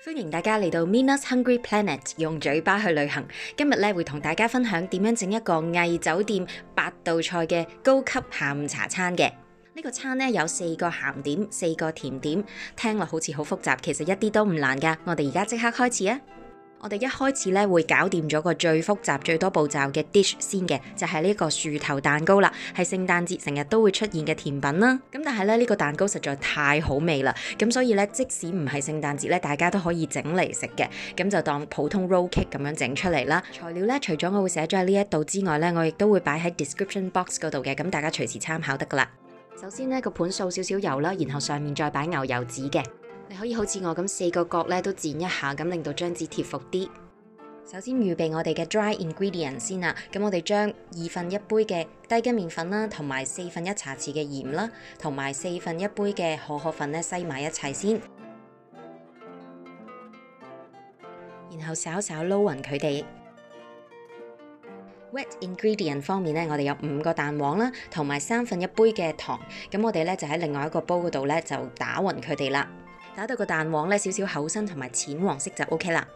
歡迎大家嚟到 Mina's Hungry Planet， 用嘴巴去旅行。今日咧會同大家分享點樣整一個偽酒店8道菜嘅高級下午茶餐嘅。呢個餐咧有4個鹹點、4個甜點，聽落好似好複雜，其實一啲都唔難噶。我哋而家即刻開始啊！我哋一開始咧會搞掂咗個最複雜、最多步驟嘅 dish 先嘅，就係呢個樹頭蛋糕啦，係聖誕節成日都會出現嘅甜品啦。咁但係咧呢個蛋糕實在太好味啦，咁所以咧即使唔係聖誕節咧，大家都可以整嚟食嘅。咁就當普通 roll cake 咁樣整出嚟啦。材料咧除咗我會寫咗喺呢一度之外咧，我亦都會擺喺 description box 嗰度嘅，咁大家隨時參考得噶啦。首先呢個盤掃少少油啦，然後上面再擺牛油紙嘅。你可以好似我咁4個角咧都剪一下，咁令到張紙貼服啲。首先預備我哋嘅 dry ingredient 先啦，咁我哋將1/2杯嘅低筋麵粉啦，同埋1/4茶匙嘅鹽啦，同埋1/4杯嘅可可粉咧篩埋一齊先，然後稍稍撈勻佢哋。Wet ingredient 方面咧，我哋有5個蛋黃啦，同埋1/3杯嘅糖，咁我哋咧就喺另外一個煲嗰度咧就打勻佢哋啦，打到個蛋黃咧少少厚身同埋淺黃色就 OK 啦。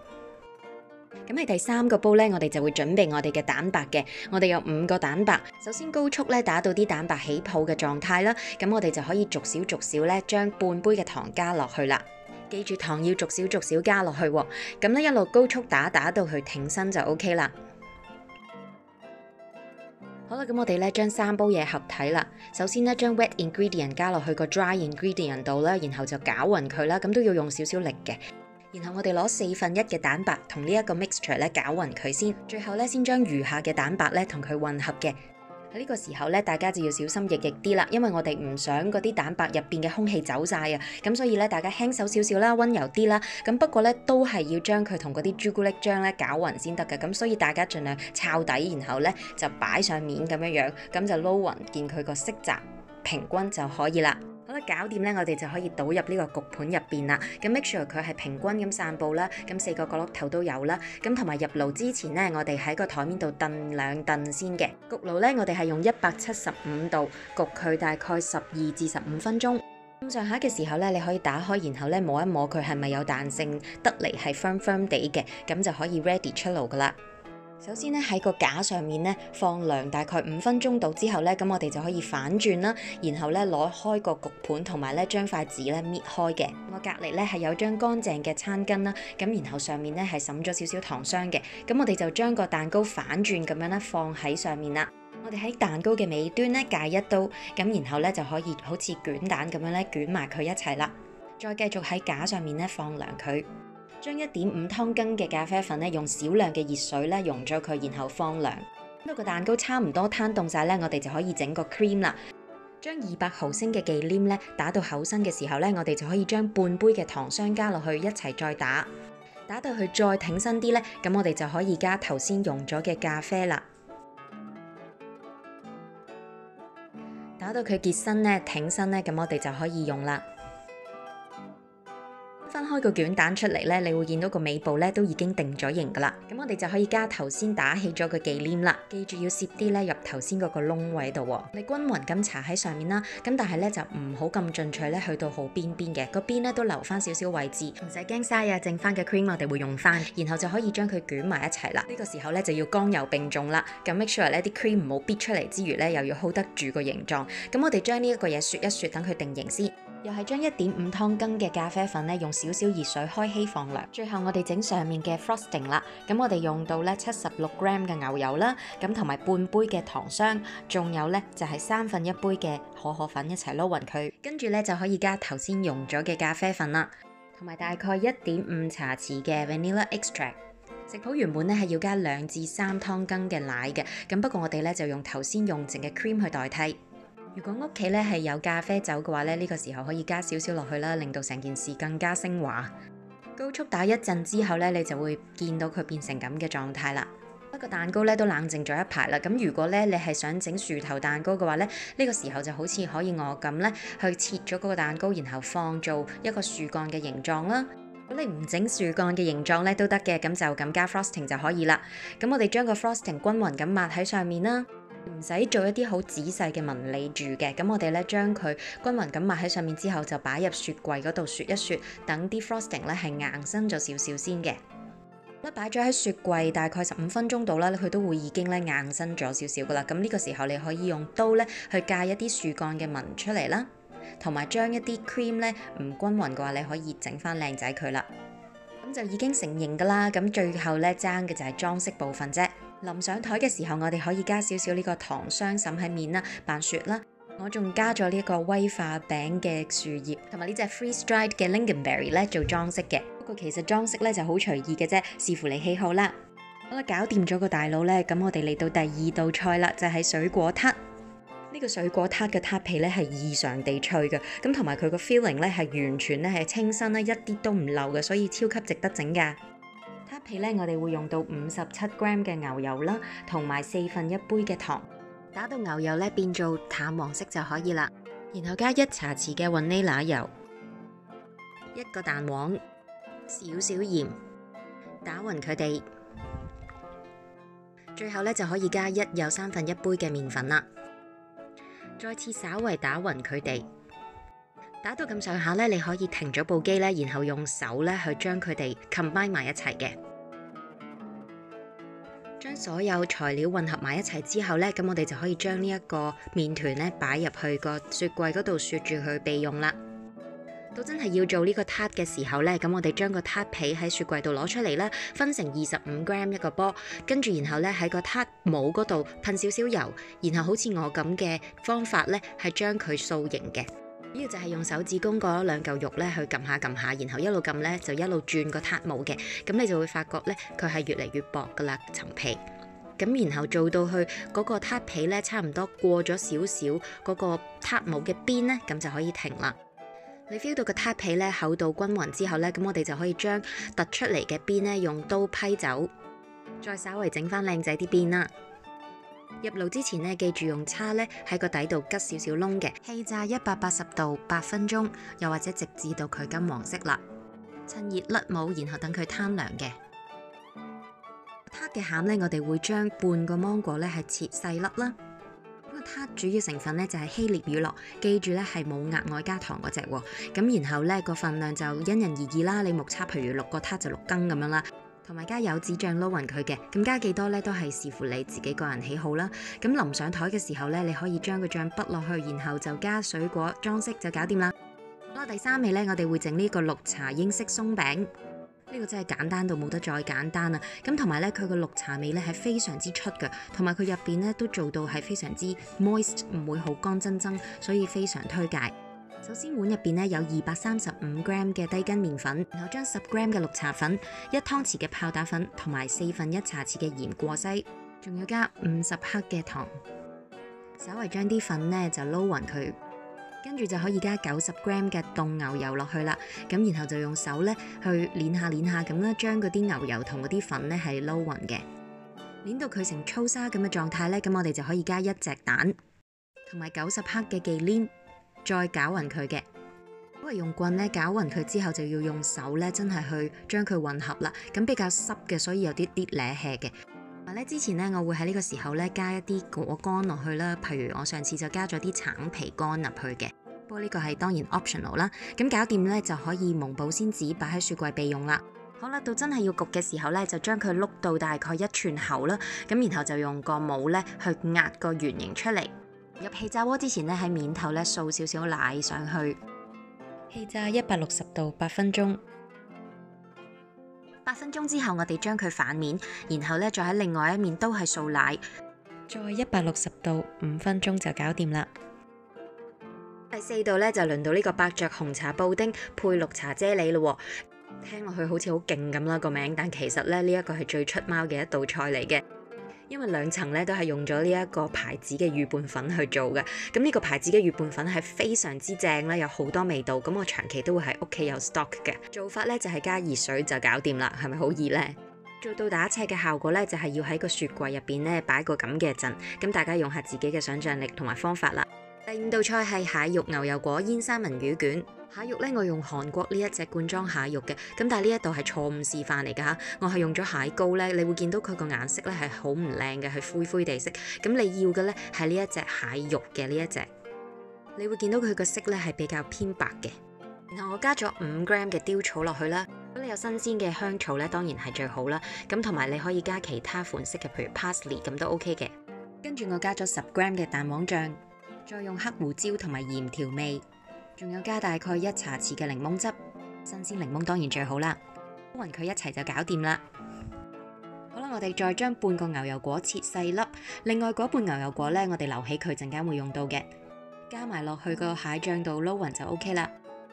咁喺第3個煲咧，我哋就會準備我哋嘅蛋白嘅。我哋有5個蛋白，首先高速咧打到啲蛋白起泡嘅狀態啦。咁我哋就可以逐少咧將半杯嘅糖加落去啦。記住糖要逐少加落去喎。咁咧一路高速打到佢挺身就 OK 啦。好啦，咁我哋咧將3煲嘢合體啦。首先咧將 wet ingredient 加落去個 dry ingredient 度啦，然後就攪勻佢啦。咁都要用少少力嘅。然後我哋攞1/4嘅蛋白同呢一個 mixture 咧攪勻佢先，最後咧先將餘下嘅蛋白咧同佢混合嘅。喺呢個時候咧，大家就要小心翼翼啲啦，因為我哋唔想嗰啲蛋白入邊嘅空氣走晒啊，咁所以咧大家輕手少少啦，溫柔啲啦。咁不過咧都係要將佢同嗰啲朱古力漿咧攪勻先得嘅，咁所以大家盡量抄底，然後咧就擺上面咁樣樣，咁就撈勻見佢個色澤平均就可以啦。好啦，搞掂咧，我哋就可以倒入呢個焗盤入邊啦。咁 make sure 佢係平均咁散佈啦，咁4個角落頭都有啦。咁同埋入爐之前咧，我哋喺個台面度燉2燉先嘅。焗爐咧，我哋係用175度焗佢大概12至15分鐘。咁上下嘅時候咧，你可以打開，然後咧摸一摸佢係咪有彈性得嚟係 firm 地嘅，咁就可以 ready 出爐噶啦。首先咧喺個架上面咧放涼大概5分鐘度之後咧，咁我哋就可以反轉啦，然後咧攞開個焗盤同埋咧將塊紙咧搣開嘅。我隔離咧係有張乾淨嘅餐巾啦，咁然後上面咧係滲咗少少糖霜嘅，咁我哋就將個蛋糕反轉咁樣咧放喺上面啦。我哋喺蛋糕嘅尾端咧界一刀，咁然後咧就可以好似捲蛋咁樣咧捲埋佢一齊啦。再繼續喺架上面咧放涼佢。將1.5湯羹嘅咖啡粉咧，用少量嘅熱水咧溶咗佢，然後放涼。到個蛋糕差唔多攤凍晒咧，我哋就可以整個 cream 啦。將200毫升嘅忌廉咧打到厚身嘅時候咧，我哋就可以將半杯嘅糖霜加落去一齊再打，打到佢再挺身啲咧，咁我哋就可以加頭先溶咗嘅咖啡啦。打到佢結身咧挺身咧，咁我哋就可以用啦。分開個捲蛋出嚟咧，你會見到個尾部咧都已經定咗型噶啦。咁我哋就可以加頭先打起咗個忌廉啦。記住要攝啲咧入頭先嗰個窿位度喎。你均勻咁搽喺上面啦。咁但係咧就唔好咁進取咧，去到好邊邊嘅，個邊咧都留翻少少位置，唔使驚嘥啊。剩翻嘅 cream 我哋會用翻，然後就可以將佢捲埋一齊啦。呢個時候咧就要剛柔並重啦。咁 make sure 咧啲 cream 唔好逼出嚟之餘咧，又要 hold 得住個形狀。咁我哋將呢一個嘢雪一雪，等佢定型先。又係將1.5湯羹嘅咖啡粉咧，用少少熱水開稀放涼。最後我哋整上面嘅 frosting 啦，咁我哋用到咧76 gram 嘅牛油啦，咁同埋半杯嘅糖霜，仲有咧就係1/3杯嘅可可粉一齊撈勻佢，跟住咧就可以加頭先溶咗嘅咖啡粉啦，同埋大概1.5茶匙嘅 vanilla extract。食譜原本咧係要加2至3湯羹嘅奶嘅，咁不過我哋咧就用頭先用剩嘅 cream 去代替。如果屋企咧係有咖啡酒嘅話咧，呢個時候可以加少少落去啦，令到成件事更加升華。高速打一陣之後咧，你就會見到佢變成咁嘅狀態啦。不過蛋糕咧都冷靜咗一排啦。咁如果咧你係想整樹頭蛋糕嘅話咧，呢個時候就好似可以我咁咧去切咗嗰個蛋糕，然後放做一個樹幹嘅形狀啦。如果你唔整樹幹嘅形狀咧都得嘅，咁就咁加 frosting 就可以啦。咁我哋將個 frosting 均勻咁抹喺上面啦。唔使做一啲好仔細嘅紋理住嘅。咁我哋咧將佢均勻咁抹喺上面之後，就擺入雪櫃嗰度雪一雪，等啲 frosting 咧係硬身咗少少先嘅。擺咗喺雪櫃大概15分鐘度啦，佢都會已經咧硬身咗少少噶啦。咁呢個時候你可以用刀咧去界一啲樹幹嘅紋出嚟啦，同埋將一啲 cream 咧唔均勻嘅話，你可以整翻靚仔佢啦。咁就已經成型噶啦。咁最後咧爭嘅就係裝飾部分啫。臨上台嘅時候，我哋可以加少少呢個糖霜滲喺面啦，扮雪啦。我仲加咗呢個威化餅嘅樹葉，同埋呢隻 freeze dried 嘅 lingonberry 咧做裝飾嘅。不過其實裝飾咧就好隨意嘅啫，視乎你喜好啦。好啦，搞掂咗個大佬咧，咁我哋嚟到第二道菜啦，就係水果撻。呢個水果撻嘅撻皮咧係異常地脆嘅，咁同埋佢個 filling 咧係完全咧係清新啦，一啲都唔漏嘅，所以超級值得整㗎。撻皮咧我哋會用到57 gram 嘅牛油啦，同埋1/4杯嘅糖，打到牛油咧變做淡黃色就可以啦。然後加1茶匙嘅 vanilla 油，1個蛋黃，少少鹽，打勻佢哋。最後咧就可以加1又1/3杯嘅麵粉啦。再次稍為打勻佢哋，打到咁上下咧，你可以停咗部機咧，然後用手咧去將佢哋 combine 埋一齊嘅。將所有材料混合埋一齊之後咧，咁我哋就可以將呢一個麵團咧擺入去個雪櫃嗰度雪住佢備用啦。到真係要做呢個撻嘅時候咧，咁我哋將個撻皮喺雪櫃度攞出嚟啦，分成25 gram 一個波，跟住然後咧喺個撻帽嗰度噴少少油，然後好似我咁嘅方法咧係將佢塑形嘅。呢個就係用手指公嗰2嚿肉咧去撳下撳下，然後一路撳咧就一路轉個撻帽嘅，咁你就會發覺咧佢係越嚟越薄噶啦層皮。咁然後做到去嗰個撻皮咧差唔多過咗少少嗰個撻帽嘅邊咧，咁就可以停啦。你 feel 到個撻皮咧厚度均勻之後咧，咁我哋就可以將突出嚟嘅邊咧用刀批走，再稍微整翻靚仔啲邊啦。入爐之前咧，記住用叉咧喺個底度吉少少窿嘅。氣炸180度8分鐘，又或者直至到佢金黃色啦。趁熱甩帽，然後等佢攤涼嘅。撻嘅餡咧，我哋會將半個芒果咧係切細粒啦。撻主要成分咧就係希臘乳酪，記住咧係冇額外加糖嗰隻喎。咁然後咧個份量就因人而異啦。你目測譬如6個撻就6羹咁樣啦，同埋加柚子醬撈勻佢嘅。咁加幾多咧都係視乎你自己個人喜好啦。咁臨上台嘅時候咧，你可以將個醬筆落去，然後就加水果裝飾就搞掂啦。好啦，第3味咧，我哋會整呢個綠茶英式鬆餅。呢個真係簡單到冇得再簡單啊！咁同埋咧，佢個綠茶味咧係非常之出嘅，同埋佢入邊咧都做到係非常之 moist， 唔會好乾爭爭，所以非常推介。首先碗入邊咧有235 gram 嘅低筋麵粉，然後將10 gram 嘅綠茶粉、1湯匙嘅泡打粉同埋1/4茶匙嘅鹽過篩，仲要加50克嘅糖，稍微將啲粉咧就撈勻佢。跟住就可以加90 gram 嘅凍牛油落去啦，咁然後就用手咧去捏下咁啦，將嗰啲牛油同嗰啲粉咧係撈勻嘅，捏到佢成粗沙咁嘅狀態咧，咁我哋就可以加1隻蛋，同埋90克嘅忌廉，再攪勻佢嘅。因為用棍咧攪勻佢之後，就要用手咧真係去將佢混合啦，咁比較濕嘅，所以有啲咧氣嘅。同埋咧，之前咧我會喺呢個時候咧加一啲果乾落去啦，譬如我上次就加咗啲橙皮乾入去嘅。不過呢個係當然 optional 啦。咁搞掂咧就可以蒙保鮮紙擺喺雪櫃備用啦。好啦，到真係要焗嘅時候咧，就將佢碌到大概1寸厚啦。咁然後就用個帽咧去壓個圓形出嚟。入氣炸鍋之前咧喺面頭咧掃少少奶上去。氣炸160度8分鐘。8分鐘之後，我哋將佢反面，然後咧再喺另外一面都係掃奶，再160度5分鐘就搞掂啦。第4道咧就輪到呢個伯爵紅茶布丁配綠茶啫喱咯。聽落去好似好勁咁啦個名，但其實咧呢一個係最出貓嘅一道菜嚟嘅。因為2層咧都係用咗呢一個牌子嘅預拌粉去做嘅，咁呢個牌子嘅預拌粉係非常之正啦，有好多味道，咁我長期都會喺屋企有 stock 嘅。做法咧就係加熱水就搞掂啦，係咪好易呢？做到打斜嘅效果咧，就係要喺個雪櫃入邊咧擺個咁嘅陣，咁大家用下自己嘅想像力同埋方法啦。第5道菜係蟹肉牛油果煙三文魚卷。蟹肉咧，我用韓國呢一隻罐裝蟹肉嘅，咁但係呢一度係錯誤示範嚟㗎嚇，我係用咗蟹膏咧，你會見到佢個顏色咧係好唔靚嘅，係灰灰地色。咁你要嘅咧係呢一隻蟹肉嘅呢一隻，你會見到佢個色咧係比較偏白嘅。然後我加咗5g嘅雕草落去啦，如果你有新鮮嘅香草咧，當然係最好啦。咁同埋你可以加其他款式嘅，譬如 parsley 咁都 OK 嘅。跟住我加咗10g嘅蛋黃醬，再用黑胡椒同埋鹽調味。仲有加大概1茶匙嘅檸檬汁，新鮮檸檬當然最好啦，攪勻佢一齊就搞掂啦。好啦，我哋再將半個牛油果切細粒，另外嗰半牛油果呢，我哋留起佢陣間會用到嘅，加埋落去個蟹醬度撈勻就 OK 啦。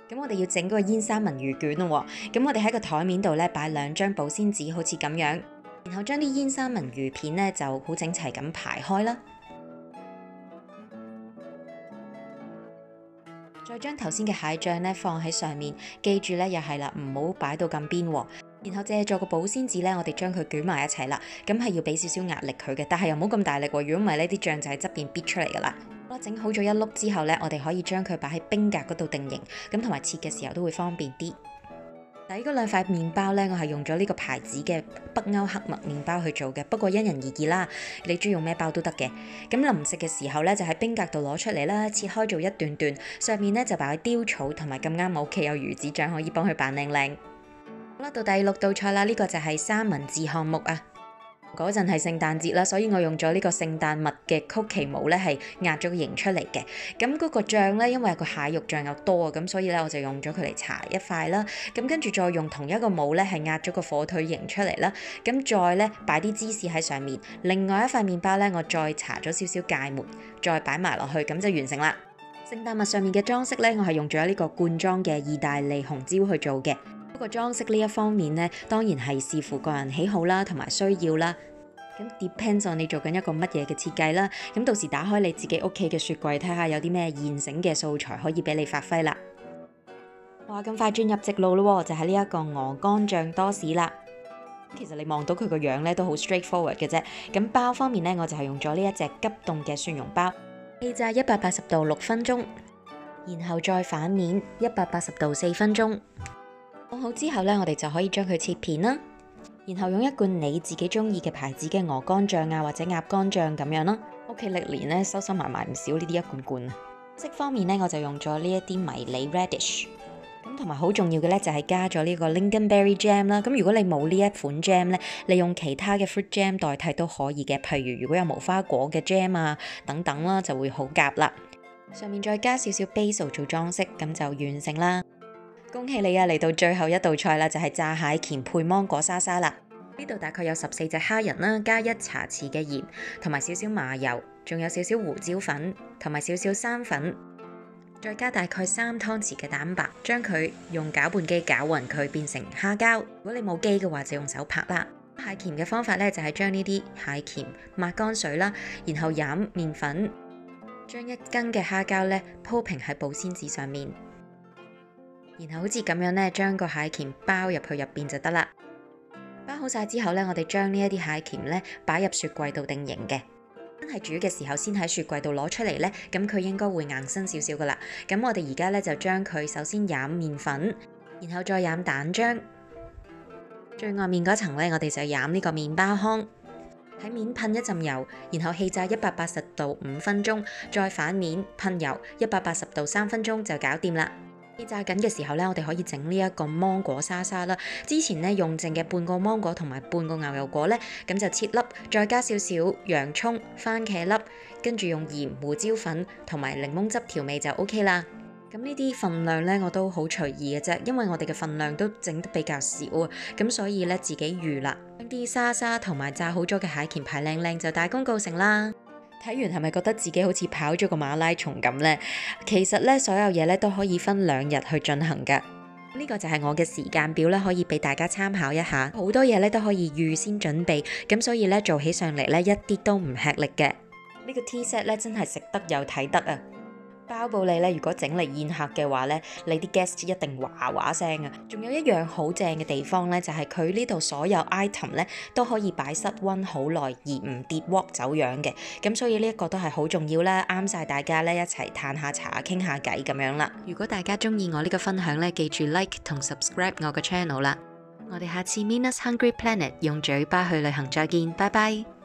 咁我哋要整嗰個煙三文魚卷咯，咁我哋喺個台面度呢，擺2張保鮮紙，好似咁樣，然後將啲煙三文魚片呢就好整齊咁排開啦。再將頭先嘅蟹醬咧放喺上面，記住咧又係啦，唔好擺到咁邊喎。然後借助個保鮮紙咧，我哋將佢捲埋一齊啦。咁係要俾少少壓力佢嘅，但係又唔好咁大力喎。如果唔係呢啲醬就喺側邊逼出嚟噶啦。好啦，整好咗一碌之後咧，我哋可以將佢擺喺冰格嗰度定型，咁同埋切嘅時候都會方便啲。底嗰2塊麵包咧，我係用咗呢個牌子嘅北歐黑麥麵包去做嘅，不過因人而異啦，你中意用咩包都得嘅。咁臨食嘅時候咧，就喺冰格度攞出嚟啦，切開做一段段，上面咧就擺雕草，同埋咁啱我屋企有魚子醬，可以幫佢扮靚靚。好啦，到第6道菜啦，呢個就係三文治項目啊。嗰陣係聖誕節啦，所以我用咗呢個聖誕襪嘅曲奇模咧，係壓咗個形出嚟嘅。咁嗰個醬咧，因為個蟹肉醬又多啊，咁所以咧我就用咗佢嚟搽一塊啦。咁跟住再用同一個模咧，係壓咗個火腿形出嚟啦。咁再咧擺啲芝士喺上面，另外一塊麵包咧，我再搽咗少少芥末，再擺埋落去，咁就完成啦。聖誕襪上面嘅裝飾咧，我係用咗呢個罐裝嘅意大利紅椒去做嘅。不過裝飾呢一方面咧，當然係視乎個人喜好啦，同埋需要啦。咁 depends on 你做緊一個乜嘢嘅設計啦。咁到時打開你自己屋企嘅雪櫃，睇下有啲咩現成嘅素材可以俾你發揮啦。哇，咁快轉入直路咯，就係呢一個鵝肝醬多士啦。其實你望到佢個樣咧都好 straightforward 嘅啫。咁包方面咧，我就係用咗呢一隻急凍嘅蒜蓉包，氣炸180度6分鐘，然後再反面180度4分鐘。放好之後咧，我哋就可以將佢切片啦。然後用一罐你自己中意嘅牌子嘅鵝肝醬啊，或者鴨肝醬咁樣咯。屋企歷年咧收收埋埋唔少呢啲一罐罐啊。色方面咧，我就用咗呢一啲迷你 radish， 咁同埋好重要嘅咧就係加咗呢個 lingonberry jam 啦。咁如果你冇呢一款 jam 咧，你用其他嘅 fruit jam 代替都可以嘅。譬如如果有無花果嘅 jam 啊等等啦，就會好夾啦。上面再加少少 basil 做裝飾，咁就完成啦。恭喜你啊！嚟到最後一道菜啦，就係炸蟹鉗配芒果沙沙啦。呢度大概有14隻蝦仁啦，加1茶匙嘅鹽，同埋少少麻油，仲有少少胡椒粉，同埋少少生粉，再加大概3湯匙嘅蛋白，將佢用攪拌機攪勻佢變成蝦膠。如果你冇機嘅話，就用手拍啦。蟹鉗嘅方法咧，就係將呢啲蟹鉗抹乾水啦，然後飲麵粉，將1羹嘅蝦膠咧鋪平喺保鮮紙上面。然後好似咁樣咧，將個蟹鉗包入去入邊就得啦。包好晒之後咧，我哋將呢一啲蟹鉗咧擺入雪櫃度定型嘅。真係煮嘅時候先喺雪櫃度攞出嚟咧，咁佢應該會硬身少少噶啦。咁我哋而家咧就將佢首先染麵粉，然後再染蛋漿，最外面嗰層咧我哋就染呢個麵包糠，喺面噴一浸油，然後氣炸180度5分鐘，再反面噴油180度3分鐘就搞掂啦。氣炸緊嘅時候咧，我哋可以整呢一個芒果沙沙啦。之前咧用剩嘅半個芒果同埋半個牛油果咧，咁就切粒，再加少少洋蔥、番茄粒，跟住用鹽、胡椒粉同埋檸檬汁調味就 OK 啦。咁呢啲份量咧我都好隨意嘅啫，因為我哋嘅份量都整得比較少啊，咁所以咧自己預啦。將啲沙沙同埋炸好咗嘅蟹鉗排靚靚就大功告成啦。睇完係咪覺得自己好似跑咗個馬拉松咁呢？其實咧所有嘢咧都可以分2日去進行㗎。呢個就係我嘅時間表咧，可以俾大家參考一下。好多嘢咧都可以預先準備，咁所以咧做起上嚟咧一啲都唔吃力嘅。呢個 tea set 咧真係食得又睇得啊！包保你咧，如果整嚟宴客嘅話咧，你啲 guest 一定嘩嘩聲啊！仲有一樣好正嘅地方咧，就係佢呢度所有 item 咧都可以擺室溫好耐而唔跌鑊走樣嘅，咁所以呢一個都係好重要啦，啱晒大家咧一齊嘆下茶傾下偈咁樣啦。如果大家中意我呢個分享咧，記住 like 同 subscribe 我個 channel 啦。我哋下次 Mina's Hungry Planet 用嘴巴去旅行再見，拜拜。